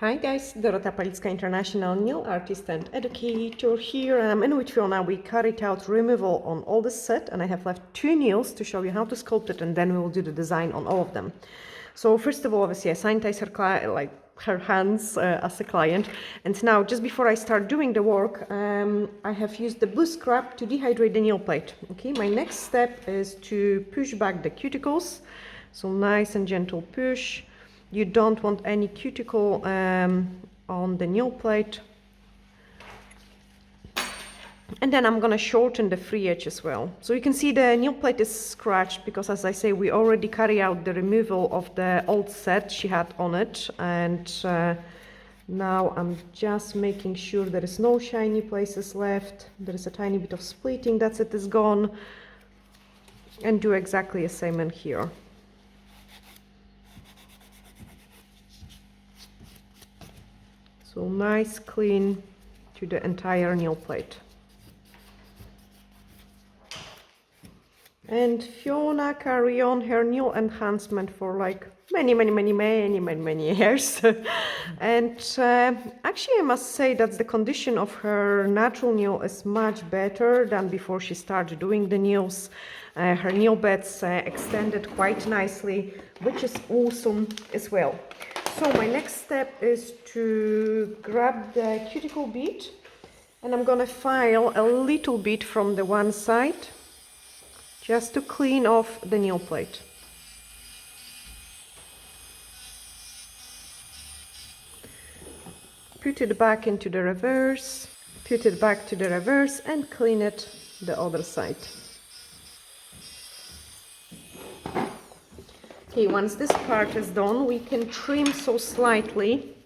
Hi guys, Dorota Nail, International Nail Artist and Educator here. And with Fiona we carried out removal on all the set, and I have left 2 nails to show you how to sculpt it, and then we will do the design on all of them. So first of all, obviously I sanitize her hands as a client, and now just before I start doing the work, I have used the blue scrub to dehydrate the nail plate. Okay, my next step is to push back the cuticles, so nice and gentle push. You don't want any cuticle on the nail plate. And then I'm gonna shorten the free edge as well. So you can see the nail plate is scratched because, as I say, we already carry out the removal of the old set she had on it. And now I'm just making sure there is no shiny places left. There is a tiny bit of splitting, that's it, is gone. And do exactly the same in here. So nice, clean to the entire nail plate. And Fiona carry on her nail enhancement for like many years. And actually I must say that the condition of her natural nail is much better than before she started doing the nails. Her nail beds extended quite nicely, which is awesome as well. So my next step is to grab the cuticle bead, and I'm gonna file a little bit from the one side just to clean off the nail plate. Put it back into the reverse, put it back to the reverse, and clean it the other side. Okay, once this part is done, we can trim so slightly.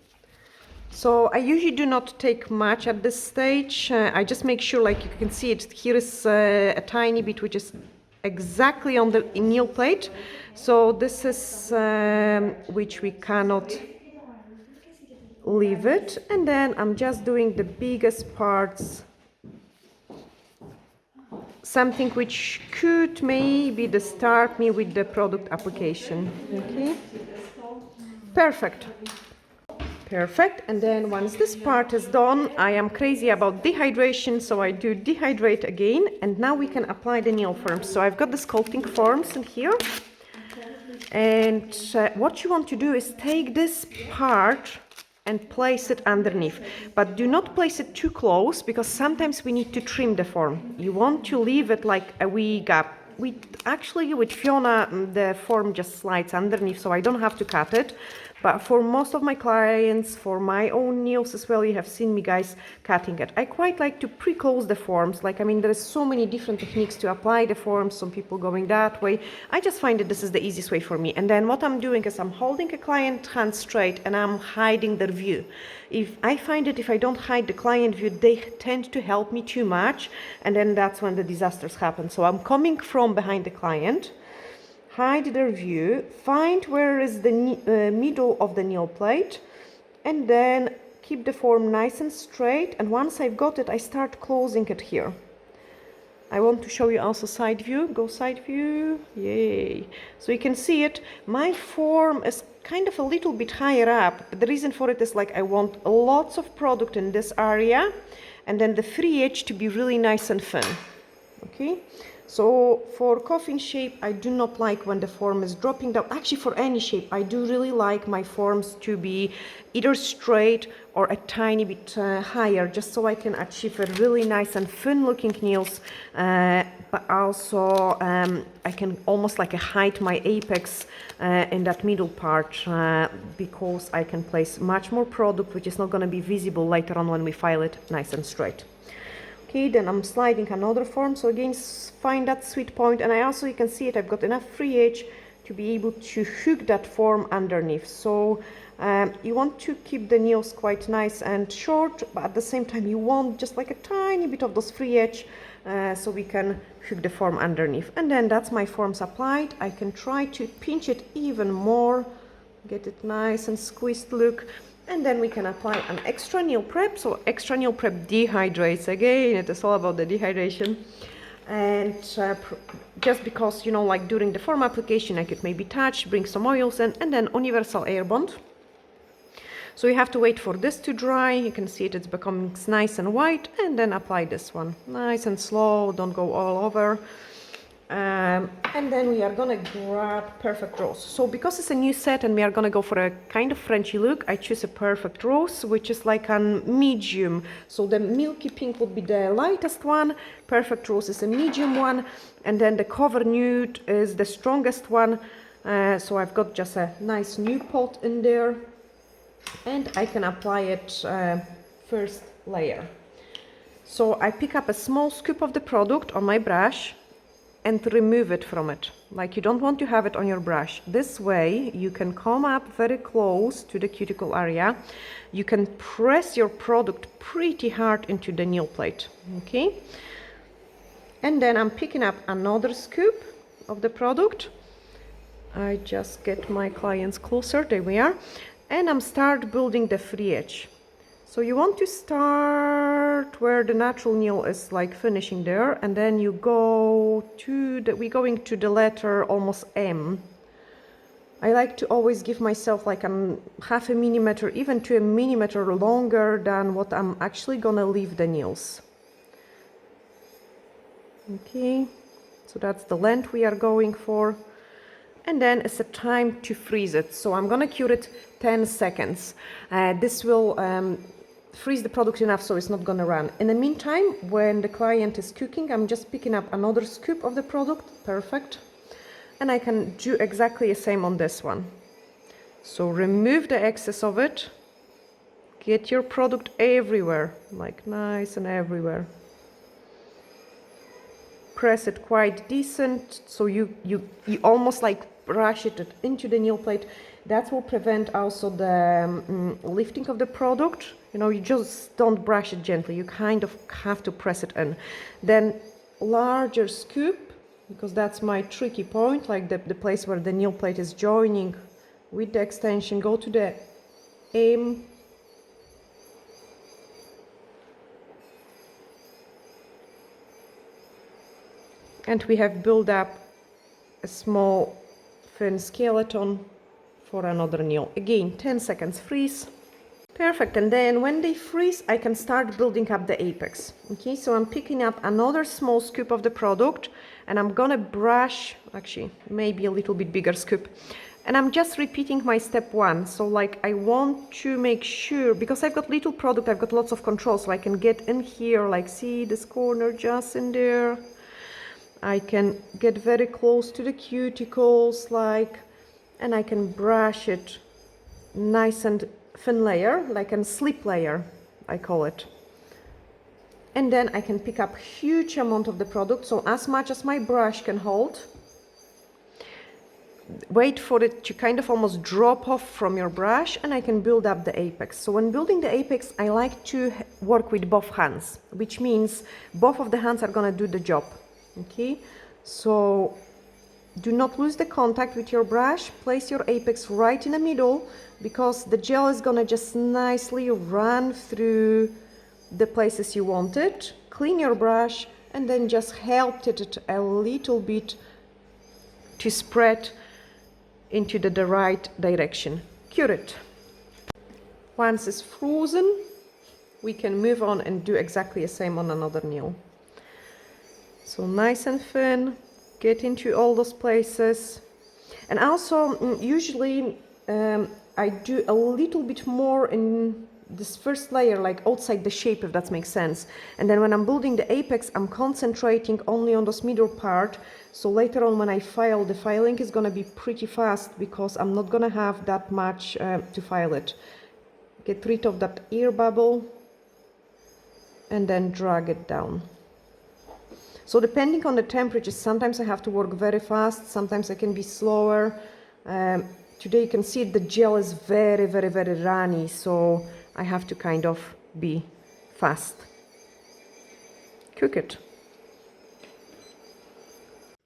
So I usually do not take much at this stage. I just make sure, like you can see it, here is a tiny bit which is exactly on the nail plate. So this is which we cannot leave it. And then I'm just doing the biggest parts. Something which could maybe start me with the product application. Okay, perfect. And then once this part is done, I am crazy about dehydration, so I do dehydrate again, and now we can apply the nail forms. So I've got the sculpting forms in here, and what you want to do is take this part and place it underneath, but do not place it too close because sometimes we need to trim the form. You want to leave it like a wee gap. With Fiona, the form just slides underneath, so I don't have to cut it. But for most of my clients, for my own nails as well, you have seen me guys cutting it. I quite like to pre-close the forms. There is so many different techniques to apply the forms. Some people going that way. I just find that this is the easiest way for me. And then what I'm doing is I'm holding a client hand straight and I'm hiding their view. I find that if I don't hide the client view, they tend to help me too much. And then that's when the disasters happen. So I'm coming from behind the client, hide their view, find where is the middle of the nail plate, and then keep the form nice and straight. And once I've got it, I start closing it here. I want to show you also side view. Go side view. Yay. So you can see it. My form is kind of a little bit higher up. But the reason for it is I want lots of product in this area, and then the free edge to be really nice and thin. Okay. So for coffin shape, I do not like when the form is dropping down. Actually, for any shape, I do really like my forms to be either straight or a tiny bit higher, just so I can achieve a really nice and thin looking nails. But also I can almost hide my apex in that middle part because I can place much more product, which is not going to be visible later on when we file it nice and straight. Okay, then I'm sliding another form, so again find that sweet point, and you can see it, I've got enough free edge to be able to hook that form underneath. So you want to keep the nails quite nice and short, but at the same time you want just a tiny bit of those free edge so we can hook the form underneath. And then that's my forms applied. I can try to pinch it even more, get it nice and squeezed look. And then we can apply an extra nail prep. So extra nail prep dehydrates. Again, it is all about the dehydration. And just because, during the form application, I could maybe touch, bring some oils in, and then universal air bond. So you have to wait for this to dry. You can see it's becoming nice and white, and then apply this one. Nice and slow, don't go all over. And then we are gonna grab Perfect Rose. So because it's a new set and we are gonna go for a kind of Frenchy look, I choose a Perfect Rose, which is like a medium. So the Milky Pink would be the lightest one, Perfect Rose is a medium one, and then the Cover Nude is the strongest one. So I've got just a nice new pot in there, and I can apply it first layer. So I pick up a small scoop of the product on my brush and remove it from it. Like, you don't want to have it on your brush. This way you can come up very close to the cuticle area. You can press your product pretty hard into the nail plate, okay? And then I'm picking up another scoop of the product. I just get my clients closer, there we are. And I'm start building the free edge. So you want to start where the natural nail is like finishing there, and then you go to the, we're going to the letter almost M. I like to always give myself like a half a millimeter, even to a millimeter longer than what I'm actually gonna leave the nails. Okay, so that's the length we are going for. And then it's a time to freeze it. So I'm gonna cure it 10 seconds. This will freeze the product enough so it's not gonna run. In the meantime, when the client is cooking, I'm just picking up another scoop of the product, perfect. And I can do exactly the same on this one. So remove the excess of it, get your product everywhere, like nice and everywhere. Press it quite decent, so you almost like brush it into the nail plate. That will prevent also the lifting of the product. You know, you just don't brush it gently, you kind of have to press it in. Then larger scoop, because that's my tricky point, like the place where the nail plate is joining with the extension. Go to the aim. And we have built up a small thin skeleton for another nail. Again, 10 seconds freeze. Perfect, and then when they freeze, I can start building up the apex. Okay, so I'm picking up another small scoop of the product, and I'm gonna brush, actually, maybe a little bit bigger scoop. And I'm just repeating my step one. So like, I want to make sure, because I've got little product, I've got lots of control, so I can get in here, like see this corner just in there. I can get very close to the cuticles, like, and I can brush it nice and thin layer, like a slip layer, I call it. And then I can pick up huge amount of the product, so as much as my brush can hold. Wait for it to kind of almost drop off from your brush, and I can build up the apex. So when building the apex, I like to work with both hands, which means both of the hands are gonna do the job. Okay, so do not lose the contact with your brush. Place your apex right in the middle, because the gel is gonna just nicely run through the places you want it. Clean your brush and then just help it a little bit to spread into the right direction. Cure it. Once it's frozen, we can move on and do exactly the same on another nail. So nice and thin, get into all those places. And also, usually I do a little bit more in this first layer, like outside the shape, if that makes sense. And then when I'm building the apex, I'm concentrating only on this middle part. So later on when I file, the filing is gonna be pretty fast, because I'm not gonna have that much to file it. Get rid of that air bubble and then drag it down. So depending on the temperature, sometimes I have to work very fast, sometimes I can be slower. Today you can see the gel is very, very, very runny, so I have to kind of be fast. Cook it.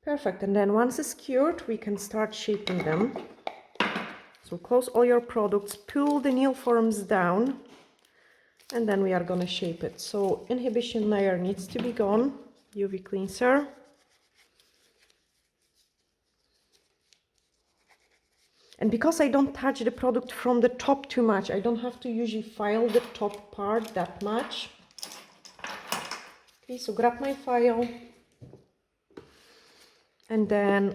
Perfect, and then once it's cured, we can start shaping them. So close all your products, pull the nail forms down, and then we are gonna shape it. So inhibition layer needs to be gone. UV cleanser. And because I don't touch the product from the top too much, I don't have to usually file the top part that much. Okay, so grab my file. And then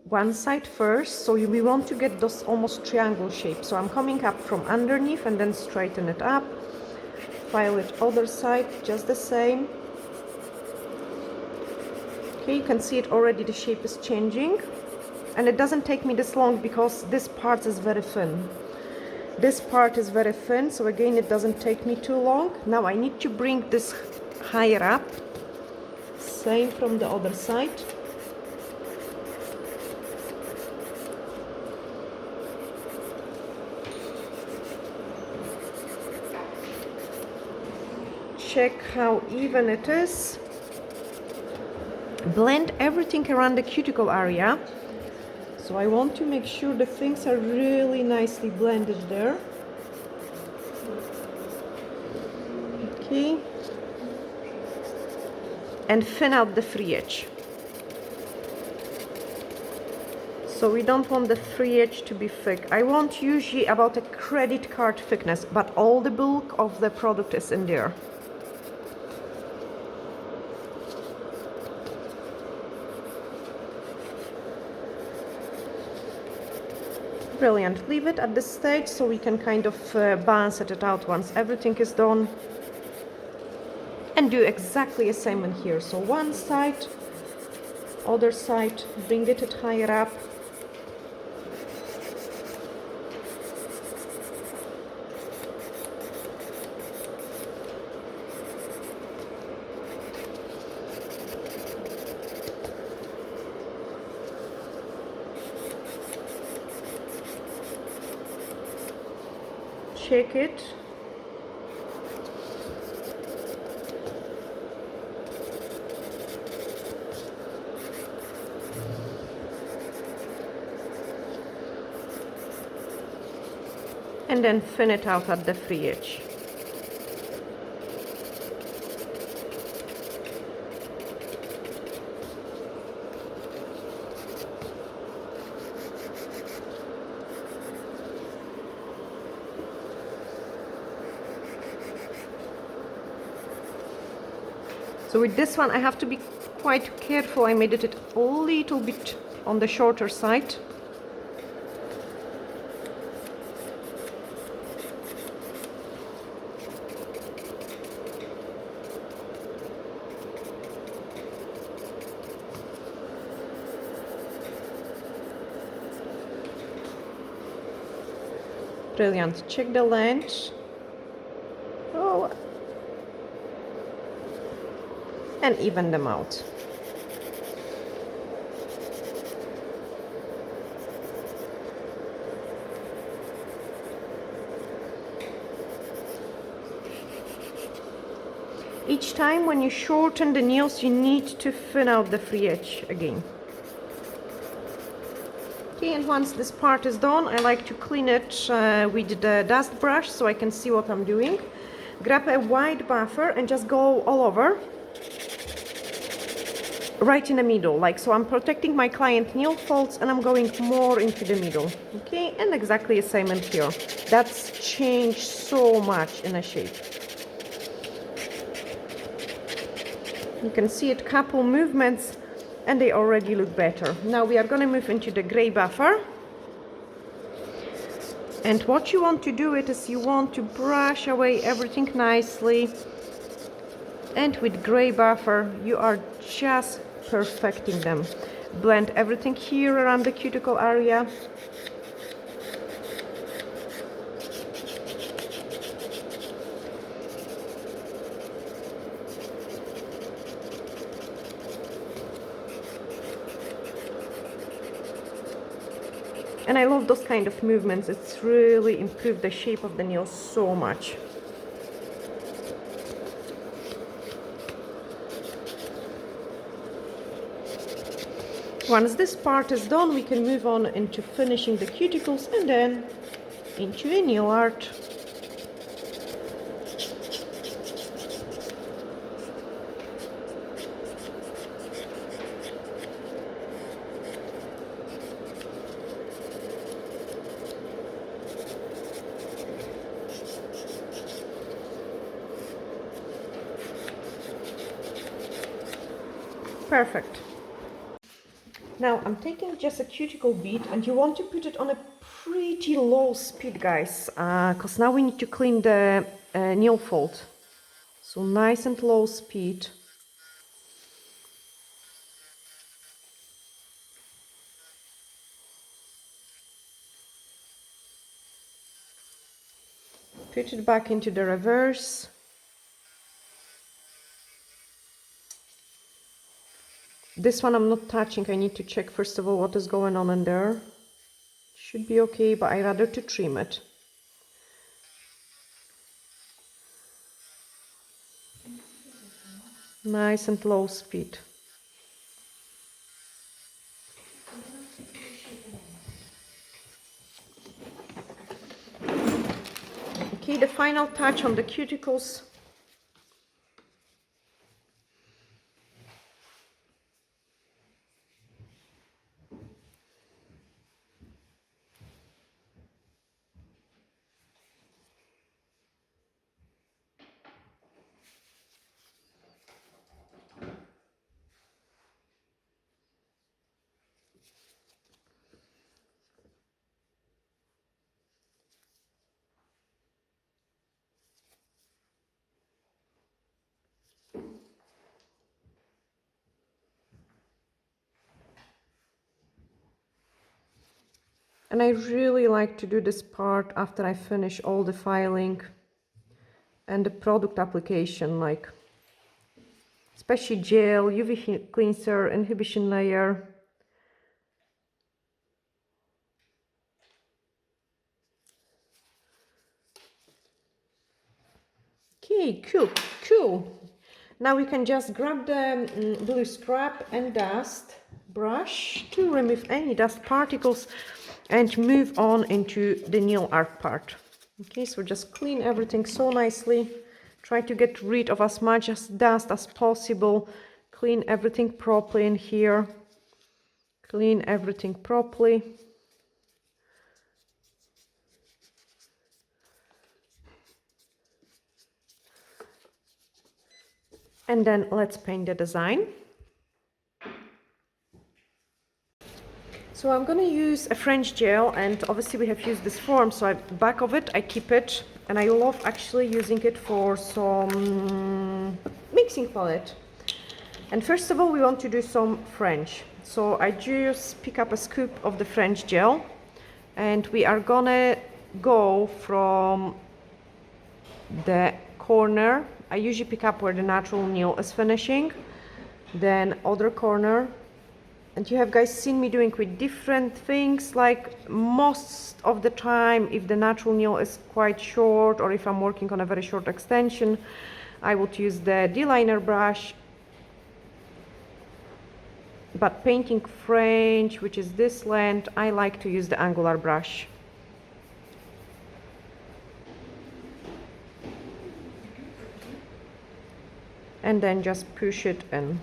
one side first, so we want to get those almost triangle shapes. So I'm coming up from underneath and then straighten it up. File it other side, just the same. Okay, you can see it already, the shape is changing. And it doesn't take me this long because this part is very thin. This part is very thin, so again, it doesn't take me too long. Now I need to bring this higher up. Same from the other side. Check how even it is. Blend everything around the cuticle area. So I want to make sure the things are really nicely blended there. Okay. And thin out the free edge. So we don't want the free edge to be thick. I want usually about a credit card thickness, but all the bulk of the product is in there. Brilliant. Leave it at this stage so we can kind of balance it out once everything is done. And do exactly the same in here. So one side, other side, bring it higher up. Check it. And then thin it out at the free edge. So with this one I have to be quite careful. I made it a little bit on the shorter side. Brilliant. Check the length. Oh. And even them out. Each time when you shorten the nails, you need to thin out the free edge again. Okay, and once this part is done, I like to clean it with the dust brush so I can see what I'm doing. Grab a white buffer and just go all over. Right in the middle, like so I'm protecting my client nail folds and I'm going more into the middle. Okay, and exactly the same in here. That's changed so much in a shape. You can see it couple movements and they already look better. Now we are going to move into the gray buffer. And what you want to do is you want to brush away everything nicely. And with gray buffer, you are just perfecting them. Blend everything here around the cuticle area. And I love those kind of movements. It's really improved the shape of the nail so much. Once this part is done, we can move on into finishing the cuticles and then into the nail art. perfect. Now I'm taking just a cuticle bead, and you want to put it on a pretty low speed, guys, because now we need to clean the nail fold. So nice and low speed. Put it back into the reverse. This one I'm not touching. I need to check first of all what is going on in there. Should be okay, but I rather to trim it. Nice and low speed. Okay, the final touch on the cuticles. And I really like to do this part after I finish all the filing and the product application, like especially gel, UV cleanser, inhibition layer. Okay, cool. Now we can just grab the blue scrap and dust brush to remove any dust particles and move on into the nail art part. Okay, so just clean everything so nicely. Try to get rid of as much as dust as possible. Clean everything properly in here. Clean everything properly. And then let's paint the design. So I'm going to use a French gel, and obviously we have used this form, so back of it I keep it, and I love actually using it for some mixing palette. And first of all we want to do some French, so I just pick up a scoop of the French gel, and we are gonna go from the corner. I usually pick up where the natural nail is finishing, then other corner. And you have guys seen me doing with different things, like most of the time if the natural nail is quite short, or if I'm working on a very short extension, I would use the D-liner brush. But painting French, which is this length, I like to use the angular brush. And then just push it in.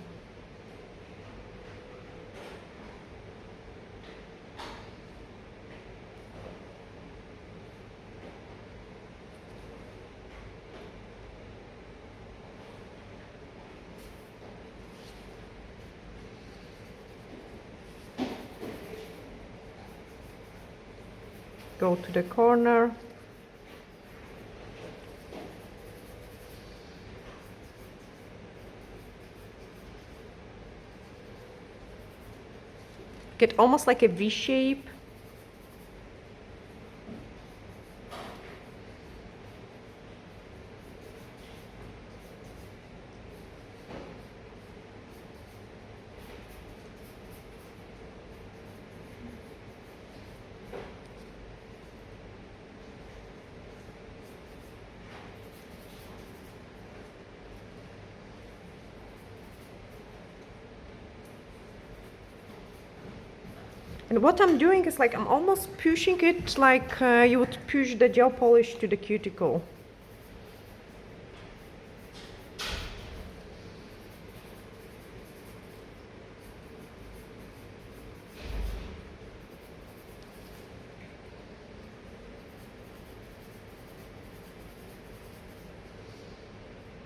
Go to the corner. Get almost like a V shape. And what I'm doing is like I'm almost pushing it like you would push the gel polish to the cuticle.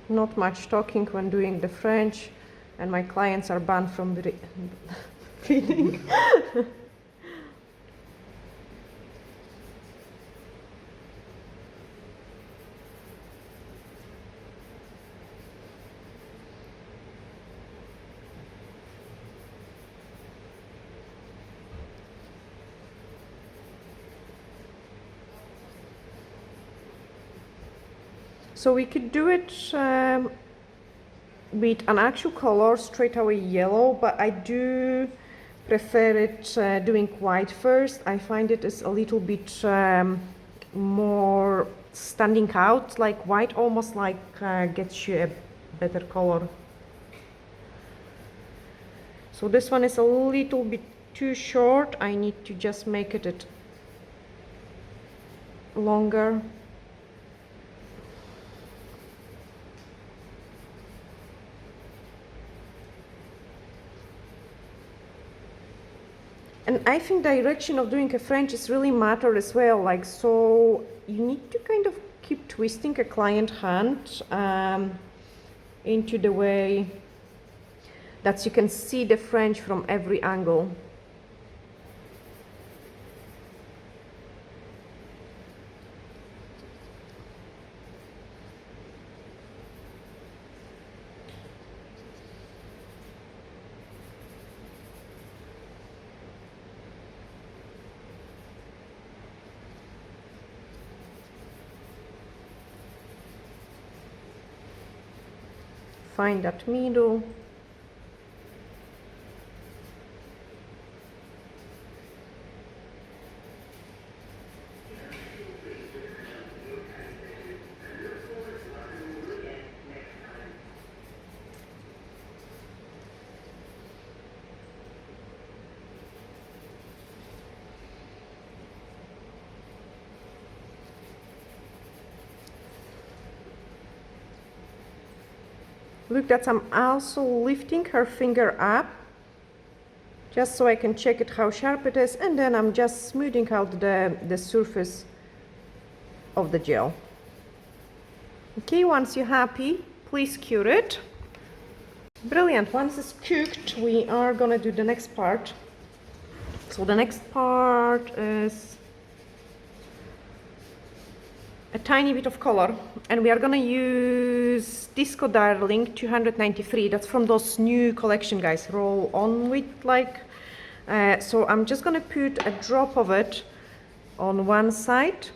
Not much talking when doing the French. and my clients are banned from reading. So we could do it with an actual color, straight away yellow, but I do prefer it doing white first. I find it is a little bit more standing out, like white almost like gets you a better color. So this one is a little bit too short. I need to just make it longer. And I think direction of doing a French is really matter as well. Like, so you need to kind of keep twisting a client hand into the way that you can see the French from every angle. Find that middle. Look that I'm also lifting her finger up just so I can check it how sharp it is, and then I'm just smoothing out the surface of the gel. Okay, once you're happy, please cure it. Brilliant, once it's cooked, we are gonna do the next part. So the next part is a tiny bit of color, and we are gonna use Disco Darling 293. That's from those new collection, guys. Roll on with like. So I'm just gonna put a drop of it on one side,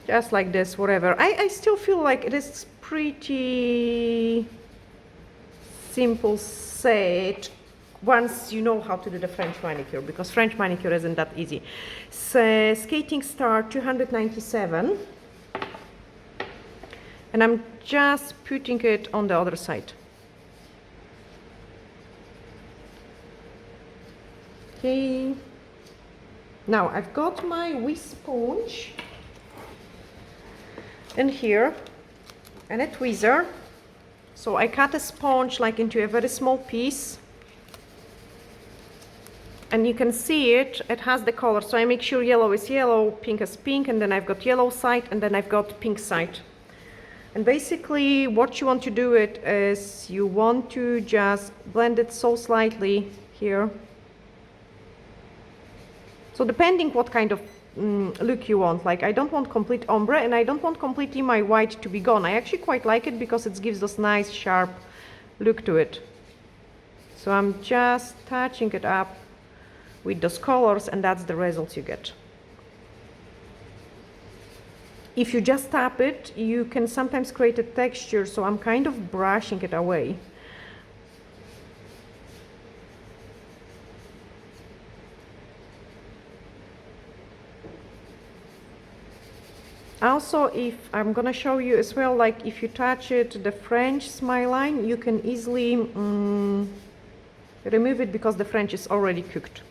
just like this, whatever. I still feel like it is pretty simple set once you know how to do the French manicure, because French manicure isn't that easy. So, Skating Star 297, and I'm just putting it on the other side. Okay, now I've got my whisk sponge in here and a tweezer. So I cut a sponge like into a very small piece, and you can see it has the color. So I make sure yellow is yellow, pink is pink, and then I've got yellow side, and then I've got pink side. And basically what you want to do it is you want to just blend it so slightly here. So depending what kind of look you want, like I don't want complete ombre, and I don't want completely my white to be gone. I actually quite like it because it gives this nice sharp look to it. So I'm just touching it up with those colors, and that's the result you get. If you just tap it, you can sometimes create a texture, so I'm kind of brushing it away. Also, if I'm gonna show you as well, like if you touch it, the French smile line, you can easily remove it because the French is already cooked.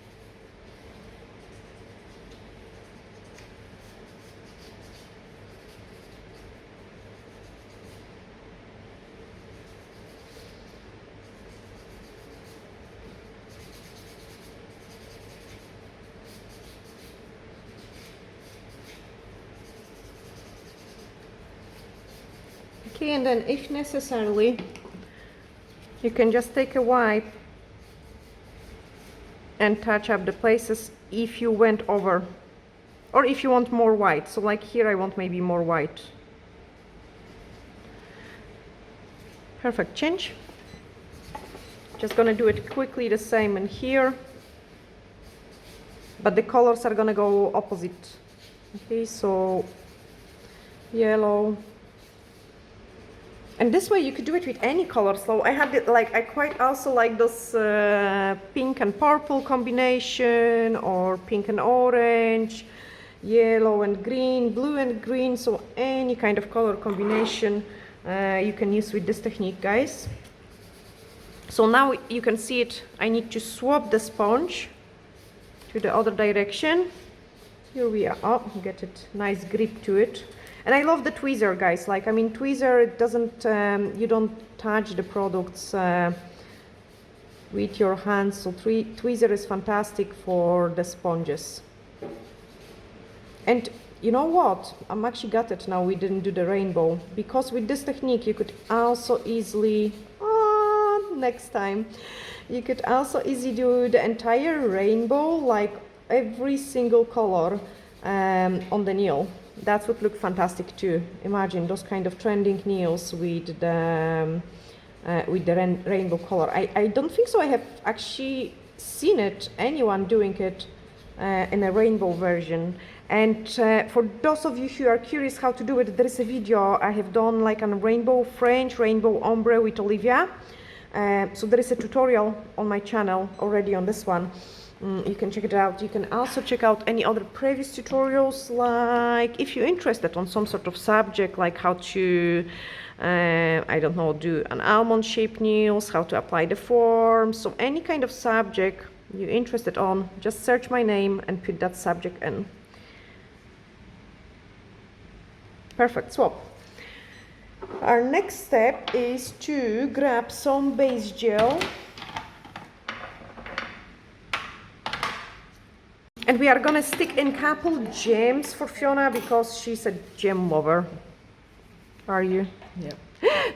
Okay, and then if necessarily, you can just take a wipe and touch up the places if you went over, or if you want more white. So like here I want maybe more white. Perfect, change. Just gonna do it quickly the same in here, but the colors are gonna go opposite. Okay, so yellow. And this way you could do it with any color. So I had it like, I quite also like this pink and purple combination, or pink and orange, yellow and green, blue and green. So any kind of color combination you can use with this technique, guys. So now you can see it. I need to swap the sponge to the other direction. Here we are. Oh, get it, nice grip to it. And I love the tweezer, guys. Like, I mean, tweezer, it doesn't, you don't touch the products with your hands. So tweezer is fantastic for the sponges. And you know what? I'm actually got it now. We didn't do the rainbow, because with this technique you could also easily, next time, you could also easily do the entire rainbow, like every single color on the nail. That would look fantastic too. Imagine those kind of trending nails with the rainbow color. I don't think so. I have actually seen it, anyone doing it in a rainbow version. And for those of you who are curious how to do it, there is a video I have done like on rainbow French, rainbow ombre with Olivia. So there is a tutorial on my channel already on this one. You can check it out. You can also check out any other previous tutorials, like if you're interested on some sort of subject, like how to, I don't know, do an almond shaped nails, how to apply the form. So any kind of subject you're interested on, just search my name and put that subject in. Perfect, swap. Our next step is to grab some base gel. And we are gonna stick in couple gems for Fiona, because she's a gem lover. Are you? Yeah.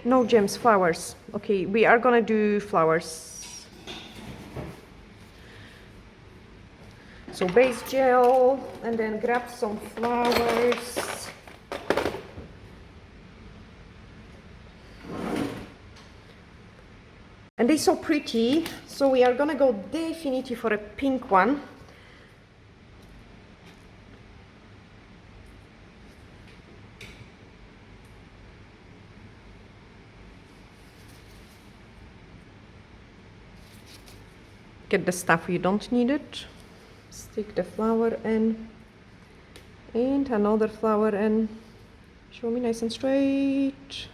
No gems, flowers. Okay, we are gonna do flowers. So base gel, and then grab some flowers. And they're so pretty, so we are gonna go definitely for a pink one. Get the stuff you don't need it. Stick the flower in, and another flower in. Show me nice and straight.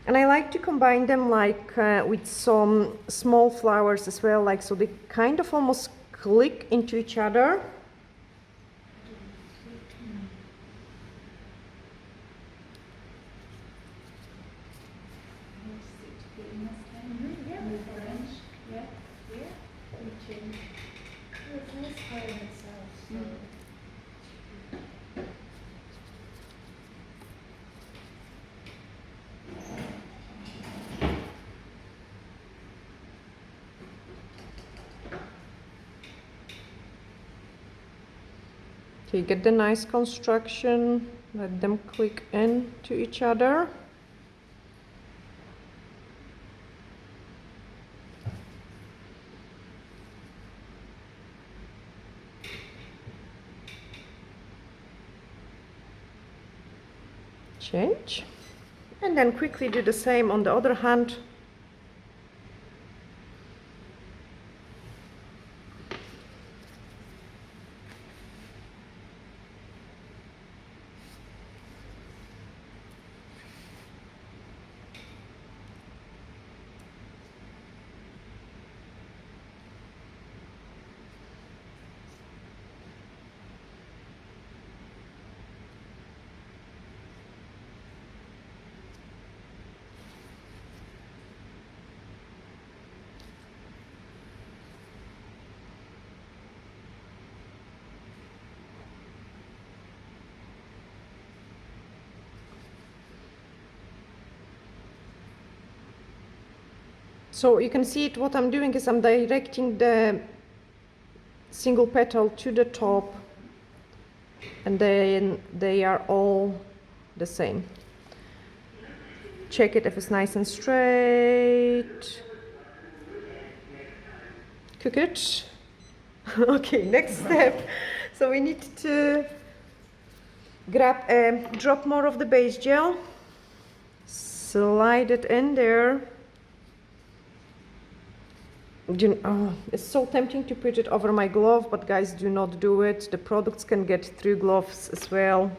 And I like to combine them like with some small flowers as well, like so they kind of almost click into each other. Okay, get the nice construction, let them click into each other. Change. And then quickly do the same on the other hand. So you can see it, what I'm doing is I'm directing the single petal to the top, and then they are all the same. Check it if it's nice and straight. Cook it. Okay, next step. So we need to grab a drop more of the base gel, slide it in there. Oh, it's so tempting to put it over my glove, but guys, do not do it. The products can get through gloves as well.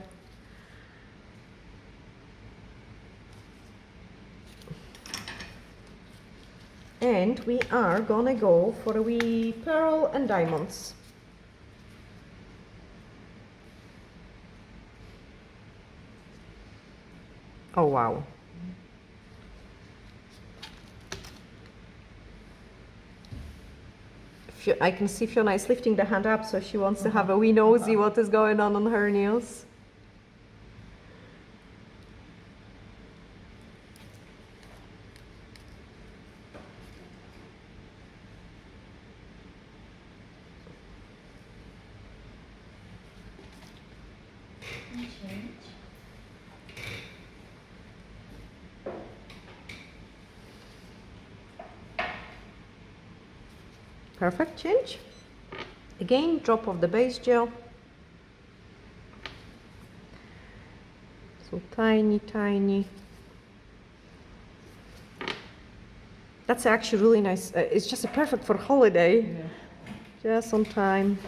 And we are gonna go for a wee pearl and diamonds. Oh wow. I can see Fiona is lifting the hand up, so she wants to have a wee nosy what is going on her nails. Perfect, change. Again, drop of the base gel. So tiny, tiny. That's actually really nice. It's just perfect for holiday. Yeah. Just on time.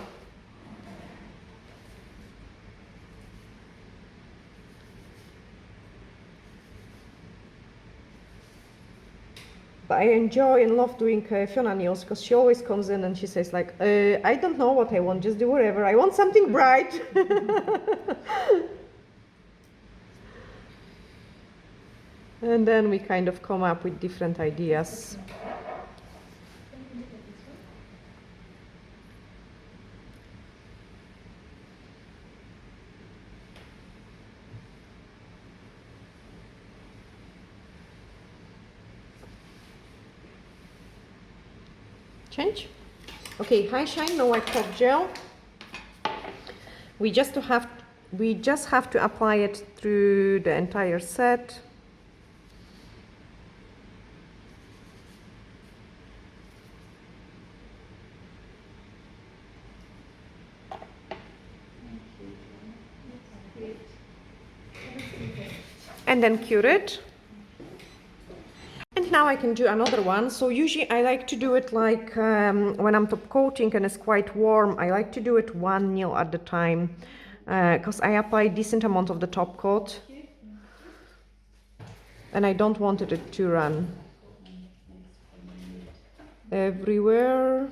But I enjoy and love doing Fiona nails because she always comes in and she says like, I don't know what I want, just do whatever. I want something bright. And then we kind of come up with different ideas. Change. Okay, high shine, no white top gel. We just have to apply it through the entire set. And then cure it. And now I can do another one. So usually I like to do it like when I'm top coating and it's quite warm, I like to do it one nail at a time because I apply a decent amount of the top coat and I don't want it to run everywhere.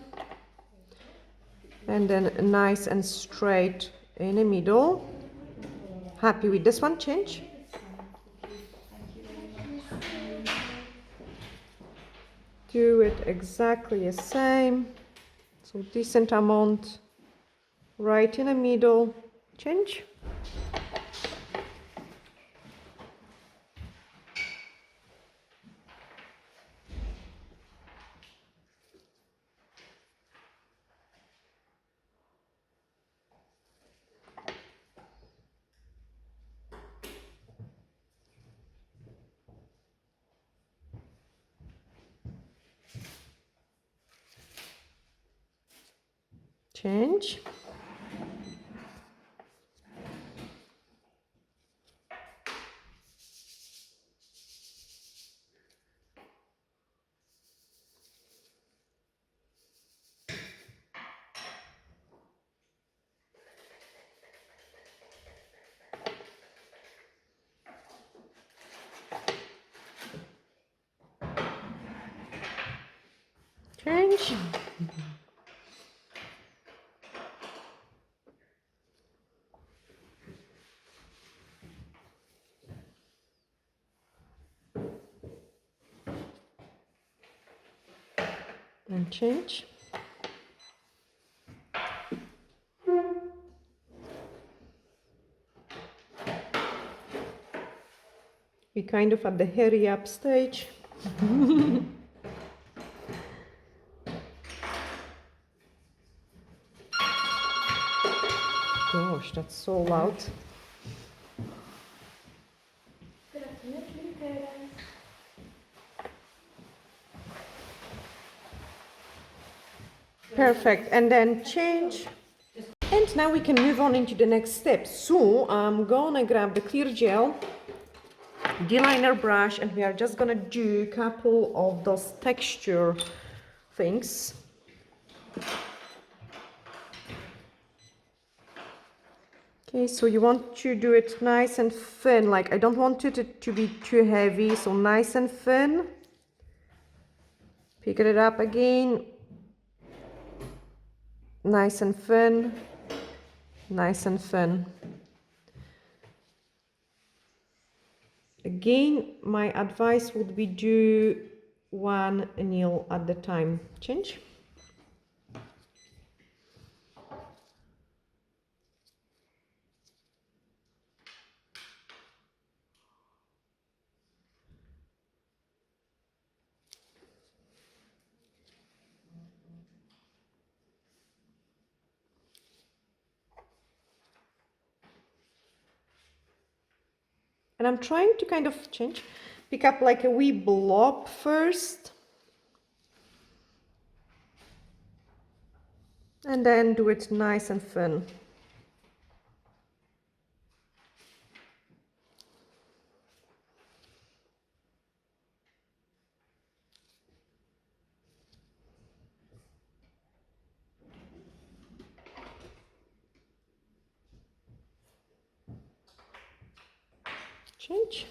And then nice and straight in the middle. Happy with this one, change. Do it exactly the same. So decent amount right in the middle, change. Change. Change. And change. We kind of at the hurry up stage. gosh, that's so loud. Perfect, and then change. And now we can move on into the next step. So I'm gonna grab the clear gel, D-liner brush, and we are just gonna do a couple of those texture things. Okay, so you want to do it nice and thin, like I don't want it to be too heavy, so nice and thin. Pick it up again, nice and thin, nice and thin. Again, my advice would be do one nail at the time. Change. And I'm trying to kind of pick up like a wee blob first. And then do it nice and thin. Change.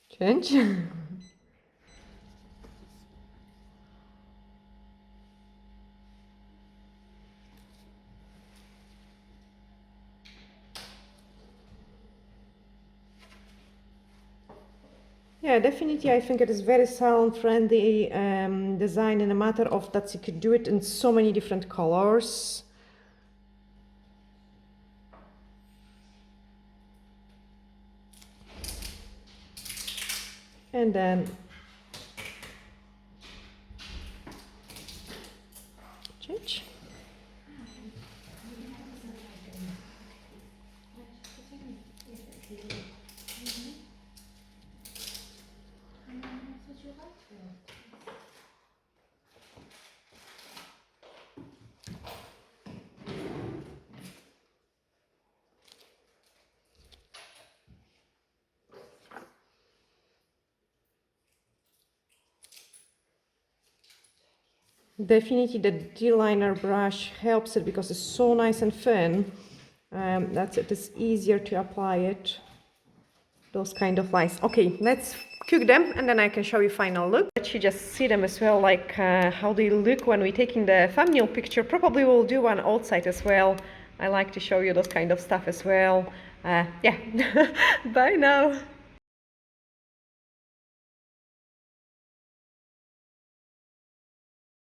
Change. Yeah, definitely. I think it is very salon-friendly design in a matter of that you could do it in so many different colors. And then change. Definitely the D-liner brush helps it because it's so nice and thin that it is easier to apply it, those kind of lines. Okay, let's cook them and then I can show you final look. Let you just see them as well, like how they look when we're taking the thumbnail picture. Probably we'll do one outside as well. I like to show you those kind of stuff as well. Yeah, bye now.